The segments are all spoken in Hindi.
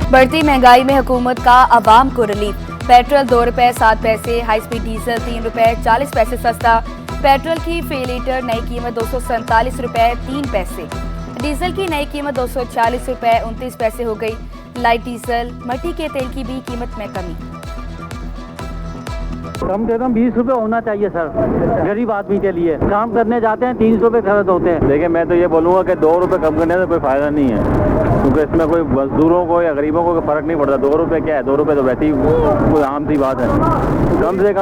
बढ़ती महंगाई में हुकूमत का आवाम को रिलीफ। पेट्रोल 2 रुपए 7 पैसे, हाई स्पीड डीजल 3 रुपए 40 पैसे सस्ता। पेट्रोल की फी लीटर नई कीमत 247 रुपए 3 पैसे। डीजल की नई कीमत 246 रुपए 29 पैसे हो गई। लाइट डीजल, मिट्टी के तेल की भी कीमत में कमी। कम से कम 20 रुपए होना चाहिए सर, गरीब आदमी के लिए। काम करने जाते हैं 300 रुपए खर्च होते हैं। देखिए, मैं तो ये बोलूँगा कि 2 रुपए कम करने से कोई फायदा नहीं है, क्योंकि इसमें कोई मजदूरों को या गरीबों को फर्क नहीं पड़ता। 2 रुपए क्या है, 2 रुपए तो वैसे ही कोई आम सी बात है। कम से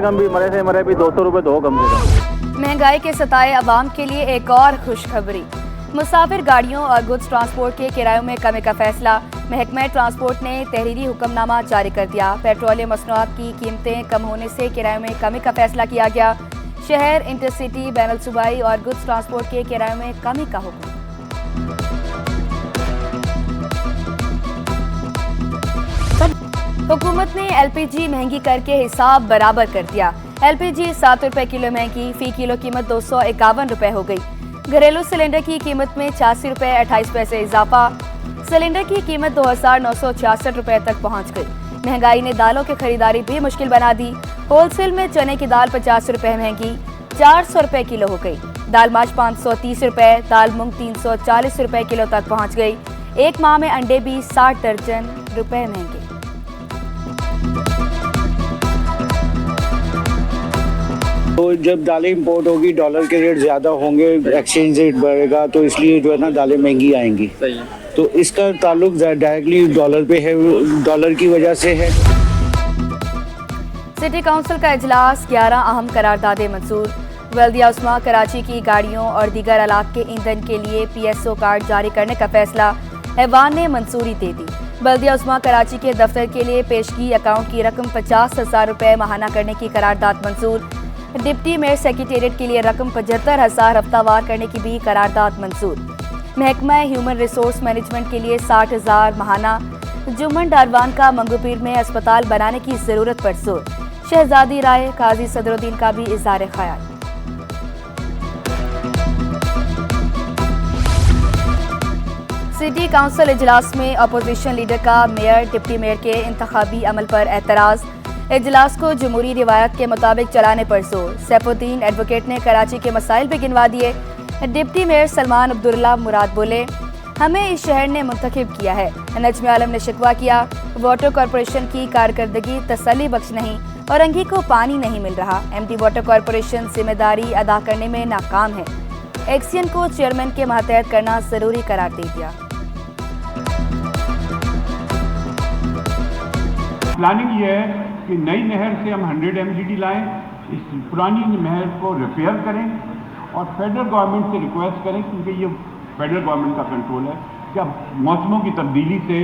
कम भी मरे से मरे भी 200 रुपए तो हो कम से कम। महंगाई के सताए अवाम के लिए एक और खुशखबरी। मुसाफिर गाड़ियों और गुड्स ट्रांसपोर्ट के किरायों में कमी का फैसला। महकमा ट्रांसपोर्ट ने तहरीरी हुक्मनामा जारी कर दिया। पेट्रोलियम मसनूआत की कीमतें कम होने से किरायों में कमी का फैसला किया गया। शहर, इंटरसिटी, बैनुल सूबाई और गुड्स ट्रांसपोर्ट के किरायों में कमी का हुक्म। हुकूमत ने एलपीजी महंगी करके हिसाब बराबर कर दिया। एलपीजी 7 रुपए किलो महंगी, फी किलो कीमत 251 रुपए हो गई। घरेलू सिलेंडर की कीमत में 86 रुपए 28 पैसे इजाफा। सिलेंडर की कीमत 2966 रुपए तक पहुंच गई। महंगाई ने दालों की खरीदारी भी मुश्किल बना दी। होलसेल में चने की दाल 50 रुपए महंगी, 400 रुपए किलो हो गई। दाल माश 530 रुपए, दाल मूंग 340 रुपए किलो तक पहुंच गई। एक माह में अंडे भी 60 दर्जन रुपए महंगे। तो जब दालें इंपोर्ट होगी, डॉलर के रेट ज़्यादा होंगे, एक्सचेंज रेट बढ़ेगा, तो इसलिए जो है ना दालें महंगी आएंगी। सही है। तो इसका ताल्लुक डायरेक्टली डॉलर पे है, डॉलर की वजह से है। सिटी काउंसिल का इजलास, 11 अहम करारदादें मंजूर। बल्दिया उस्मा कराची की गाड़ियों और दीगर आलात के ईंधन के लिए PSO कार्ड जारी करने का फैसला। ऐवान ने मंजूरी दे दी। बल्दिया उस्मा कराची के दफ्तर के लिए पेशगी अकाउंट की रकम 50,000 रुपए माहाना करने की करारदाद मंजूर। डिप्टी मेयर सेक्रेटेरिएट के लिए रकम 75,000 हफ्तावार करने की भी करारदाद मंजूर। महकमा ह्यूमन रिसोर्स मैनेजमेंट के लिए 60,000 माहाना। जुम्मन डारवान का मंगूपीर में अस्पताल बनाने की जरूरत पर जोर। शहजादी राय, काजी सदरुद्दीन का भी इज़हार ख्याल। सिटी काउंसिल इजलास में अपोजिशन लीडर का मेयर, डिप्टी मेयर के इंतखाबी अमल पर एतराज़। इजलास को जमहूरी रिवायत के मुताबिक चलाने पर जोर। सैफुद्दीन एडवोकेट ने कराची के मसाइल भी गिनवा दिए। डिप्टी मेयर सलमान अब्दुल्ला मुराद बोले, हमें इस शहर ने मुंतखब किया है। नजम आलम ने शिकवा किया, वाटर कॉरपोरेशन की कारकर्दगी तसल्ली बख्श नहीं, औरंगी को पानी नहीं मिल रहा। MD वाटर कॉरपोरेशन जिम्मेदारी अदा करने में नाकाम है। एक्सियन को चेयरमैन के मातहत करना जरूरी करार दे दिया। प्लानिंग ये है कि नई नहर से हम 100 MGD लाएं, इस पुरानी नहर को रिपेयर करें और फेडरल गवर्नमेंट से रिक्वेस्ट करें, क्योंकि ये फेडरल गवर्नमेंट का कंट्रोल है, कि अब मौसमों की तब्दीली से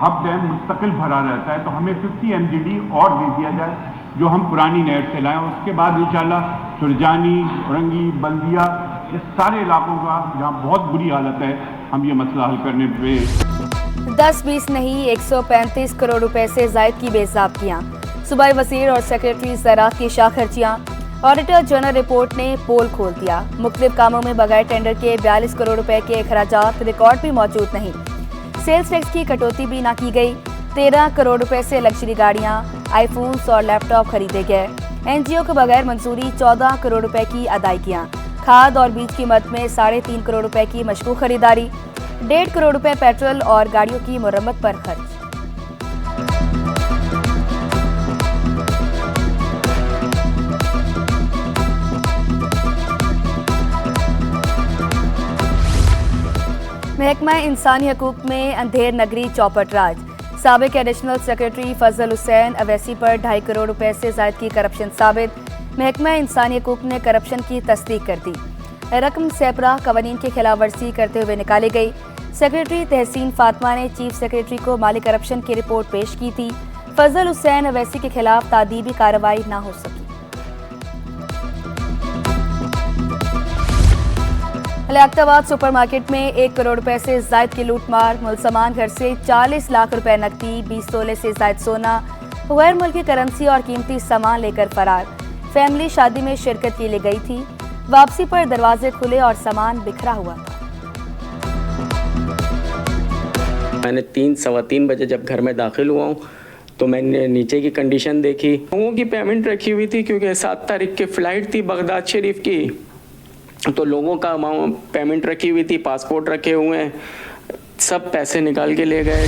हब डैम मुस्तकिल भरा रहता है, तो हमें 50 MGD और दे दिया जाए, जो हम पुरानी नहर से लाएं। उसके बाद इंशाल्लाह सुरजानी, औरंगी, बल्दिया, इस सारे इलाकों का जहाँ बहुत बुरी हालत है, हम ये मसला हल करने पे 10-20 नहीं 135 करोड़ रुपए से जायद की बेज़ाब्तियां। सूबाई वज़ीर और सेक्रेटरी ज़राअत की शाह खर्चियां। ऑडिटर जनरल रिपोर्ट ने पोल खोल दिया। मुख्तलिफ कामों में बगैर टेंडर के 42 करोड़ रुपए के अखराजात, रिकॉर्ड भी मौजूद नहीं। सेल्स टैक्स की कटौती भी ना की गई। 13 करोड़ रुपए से लग्जरी गाड़ियां, आईफोन्स और लैपटॉप खरीदे गए। NGO को बगैर मंजूरी 14 करोड़ रुपए की अदायगियां। खाद और बीज की मद में 3.5 करोड़ रुपए की मशकूक खरीदारी। 1.5 करोड़ रुपए पेट्रोल और गाड़ियों की मुरम्मत पर खर्च। महकमा इंसानी हकूक में अंधेर नगरी चौपट राज। साबिक एडिशनल सेक्रेटरी फजल हुसैन अवैसी पर 2.5 करोड़ रुपए से ज़ायद की करप्शन साबित। महकमा इंसानी हकूक ने करप्शन की तस्दीक कर दी। रकम सैपरा कवानीन की खिलाफ वर्जी करते हुए निकाली गई। सेक्रेटरी तहसीन फातिमा ने चीफ सेक्रेटरी को माली करप्शन की रिपोर्ट पेश की थी। फजल हुसैन अवैसी के खिलाफ तादीबी कार्रवाई ना हो सकी। लियाकताबाद सुपरमार्केट में 1 करोड़ रुपए से जायद की लूटमार। मुलजमान घर से 40 लाख रुपए नकदी, 20 तोले से जायद सोना, गैर मुल्की करेंसी और कीमती सामान लेकर फरार। फैमिली शादी में शिरकत के लिए गई थी। वापसी पर दरवाजे खुले और सामान बिखरा हुआ था। मैंने 3-3:15 बजे जब घर में दाखिल हुआ हूँ तो मैंने नीचे की कंडीशन देखी। लोगों की पेमेंट रखी हुई थी क्योंकि 7 तारीख की फ़्लाइट थी बगदाद शरीफ की, तो लोगों का पेमेंट रखी हुई थी, पासपोर्ट रखे हुए हैं, सब पैसे निकाल के ले गए।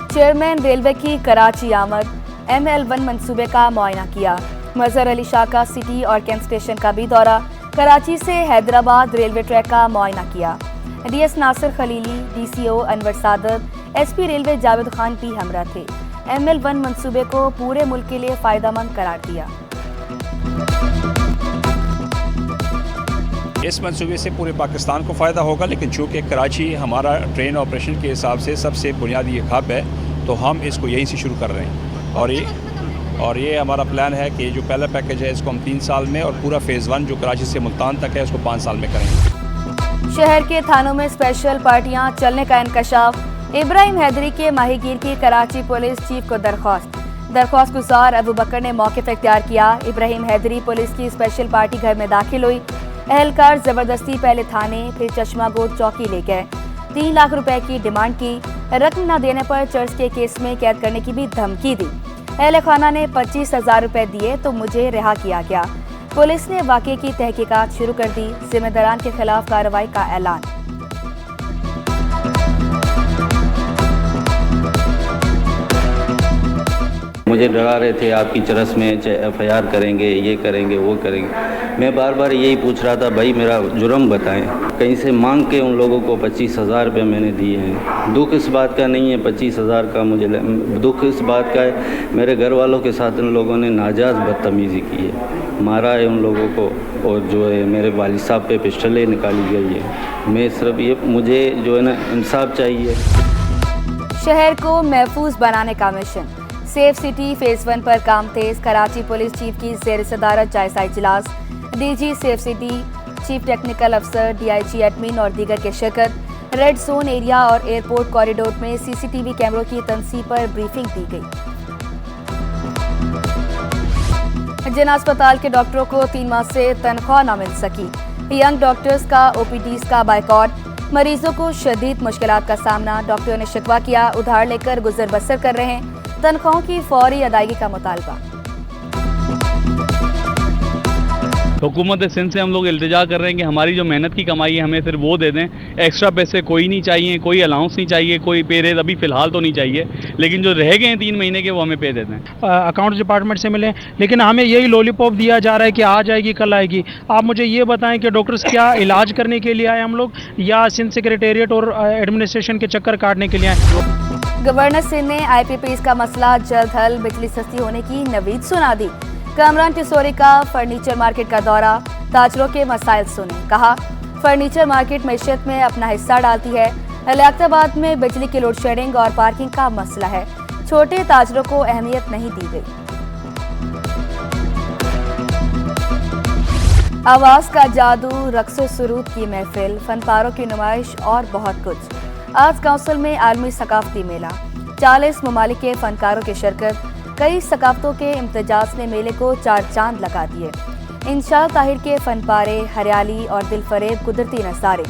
चेयरमैन रेलवे की कराची आमद, ML1 मंसूबे का मुआयना किया। मजहर अली शाह का सिटी और कैंट स्टेशन का भी दौरा, कराची से हैदराबाद रेलवे ट्रैक का मुआयना किया। DS Nasir Khalili, DCO Anwar सादत, SP रेलवे जावेद खान भी हमरा थे। ML1 मंसूबे को पूरे मुल्क के लिए फायदेमंद करार दिया। इस मंसूबे से पूरे पाकिस्तान को फ़ायदा होगा, लेकिन चूँकि कराची हमारा ट्रेन ऑपरेशन के हिसाब से सबसे बुनियादी एक हब है, तो हम इसको यहीं से शुरू कर रहे हैं। और ये हमारा प्लान है कि जो पहला पैकेज है इसको हम 3 साल में, और पूरा फ़ेज़ 1 जो कराची से मुल्तान तक है उसको 5 साल में करेंगे। शहर के थानों में स्पेशल पार्टियां चलने का इंकशाफ। इब्राहिम हैदरी के माहीगीर की कराची पुलिस चीफ को दरख्वास्त गुजार अबू बकर ने मौक़िफ़ इख्तियार किया। इब्राहिम हैदरी पुलिस की स्पेशल पार्टी घर में दाखिल हुई। एहलकार ज़बरदस्ती पहले थाने फिर चश्मा गोट चौकी ले गए। 3 लाख रुपए की डिमांड की। रकम न देने पर चर्च के केस में कैद करने की भी धमकी दी। अहले खाना ने 25,000 रुपए दिए तो मुझे रिहा किया गया। पुलिस ने वाक़े की तहकीकात शुरू कर दी। जिम्मेदारान के खिलाफ कार्रवाई का ऐलान। मुझे डरा रहे थे आपकी चरस में FIR करेंगे, ये करेंगे, वो करेंगे। मैं बार बार यही पूछ रहा था, भाई मेरा जुर्म बताएं। कहीं से मांग के उन लोगों को 25,000 रुपये मैंने दिए हैं। दुख इस बात का नहीं है 25,000 का, मुझे दुख इस बात का है मेरे घर वालों के साथ इन लोगों ने नाजायज़ बदतमीज़ी की है, मारा है उन लोगों को, और जो है मेरे वालिद साहब पे पिस्टलें निकाली गई है। मैं सिर्फ ये मुझे जो है ना इंसाफ चाहिए। शहर को महफूज बनाने का मिशन, सेफ सिटी फेज़ 1 पर काम तेज। कराची पुलिस चीफ की ज़ेर सदारत जायजा इजलास। DG safe city, chief technical अफसर, DIG एडमिन और दीगर की शिरकत। रेड जोन एरिया और एयरपोर्ट कॉरिडोर में CCTV कैमरों की तनसीब पर ब्रीफिंग दी गई। जिन अस्पताल के डॉक्टरों को 3 माह से तनख्वाह न मिल सकी। यंग डॉक्टर्स का OPDs का बाइकॉट। मरीजों को शदीद मुश्किलात का सामना। डॉक्टरों ने शिकवा किया, उधार लेकर गुजर बसर कर रहे हैं। तनख्वाहों की फौरी अदायगी का मुतालबा। हुकूमत सिंध से हम लोग इल्तिजा कर रहे हैं कि हमारी जो मेहनत की कमाई है हमें सिर्फ वो दे दें। एक्स्ट्रा पैसे कोई नहीं चाहिए, कोई अलाउंस नहीं चाहिए, कोई पे रेज अभी फ़िलहाल तो नहीं चाहिए, लेकिन जो रह गए हैं 3 महीने के वो हमें पे दे दें। अकाउंट्स डिपार्टमेंट से मिले, लेकिन हमें यही लॉलीपॉप दिया जा रहा है कि आज आएगी कल आएगी। आप मुझे ये बताएं कि डॉक्टर्स क्या इलाज करने के लिए आए हम लोग, या सिंध सेक्रेटेरिएट और एडमिनिस्ट्रेशन के चक्कर काटने के लिए आए? गवर्नर सिंध ने IPPs का मसला जल्द हल, बिजली सस्ती होने की नवीद सुना दी। कामरान टिसोरी का फर्नीचर मार्केट का दौरा, ताजरों के मसाइल सुने। कहा फर्नीचर मार्केट मैशत में अपना हिस्सा डालती है। लियाकताबाद में बिजली की लोड शेडिंग और पार्किंग का मसला है। छोटे ताजरों को अहमियत नहीं दी गई। आवाज का जादू, रक्सो सुरूद की महफिल, फनपारों की नुमाइश और बहुत कुछ। आज काउंसिल में आलमी सकाफती मेला, 40 ममालिक के फनकारों की शिरकत। कई सकाफतों के इम्तिजाज ने मेले को 4 चांद लगा दिए। इंशाल ताहिर के फनपारे, हरियाली और दिलफरेब कुदरती नज़ारे।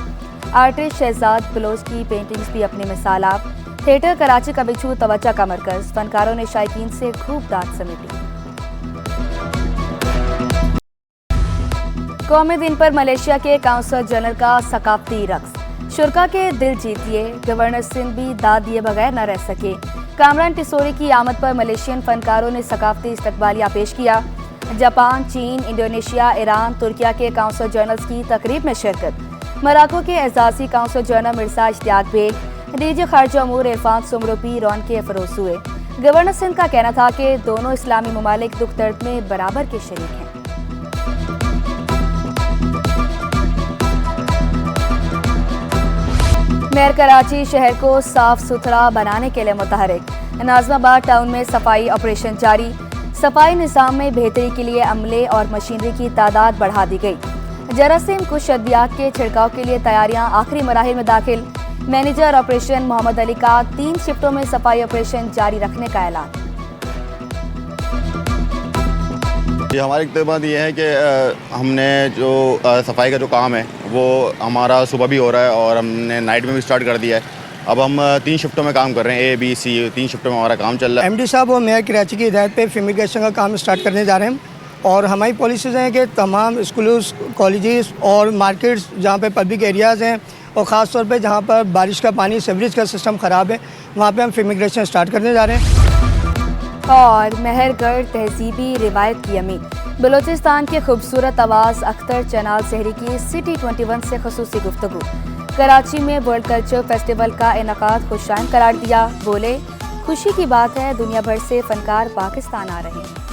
आर्टिस्ट शहजाद बलोच की पेंटिंग्स भी अपनी मिसालात। थिएटर कराची का बिछू तवज्जो का मरकज। फनकारों ने शायकीन से खूब दाद समेटी। कौमी दिन पर मलेशिया के काउंसल जनरल का सकाफती रक्स। शुरा के दिल जीतिए, गवर्नर सिंध भी दाद दिए बगैर न रह सके। कामरान टिसोरी की आमद पर मलेशियन फनकारों ने सकाफती इस्तकबालिया पेश किया। जापान, चीन, इंडोनेशिया, ईरान, तुर्किया के काउंसल जनरल्स की तकरीब में शिरकत। मोरक्को के एजाजी consul general Mirza Ishtiaq Baig, DG खारजा अमूर इरफान सुमरोपी रौन के फरोज हुए। गवर्नर सिंध का कहना था कि दोनों इस्लामी ममालिक दुख दर्द में बराबर के शरीक हैं। मेयर कराची शहर को साफ सुथरा बनाने के लिए मुतहरिक। नाज़िमाबाद टाउन में सफाई ऑपरेशन जारी। सफाई निज़ाम में बेहतरी के लिए अमले और मशीनरी की तादाद बढ़ा दी गई। जरासीम कुछ अद्वियात के छिड़काव के लिए तैयारियां आखिरी मराहिल में दाखिल। मैनेजर ऑपरेशन मोहम्मद अली का 3 शिफ्टों में सफाई ऑपरेशन जारी रखने का ऐलान। ये हमारी इक़्तिदार ये है कि हमने जो सफाई का जो काम है वो हमारा सुबह भी हो रहा है और हमने नाइट में भी स्टार्ट कर दिया है। अब हम 3 शिफ्टों में काम कर रहे हैं, A, B, C 3 शिफ्टों में हमारा काम चल रहा है। MD साहब और मेयर कराची की हिदायत पे फ्यूमिगेशन का काम स्टार्ट करने जा रहे हैं और हमारी पॉलिसीज़ हैं कि तमाम स्कूलों, कॉलेजेस और मार्केट्स जहाँ पे पब्लिक एरियाज़ हैं और ख़ास तौर पे जहाँ पर बारिश का पानी, सीवरेज का सिस्टम ख़राब है, वहाँ पे हम फ्यूमिगेशन स्टार्ट करने जा रहे हैं। और मेहरगढ़ तहजीबी रिवायत की अमीन बलूचिस्तान के खूबसूरत आवाज़ अख्तर चनाल सहरी की सिटी 21 से ख़ुसूसी गुफ्तगू। कराची में वर्ल्ड कल्चर फेस्टिवल का इनेकाद खुशाइन करार दिया। बोले, खुशी की बात है दुनिया भर से फ़नकार पाकिस्तान आ रहे हैं।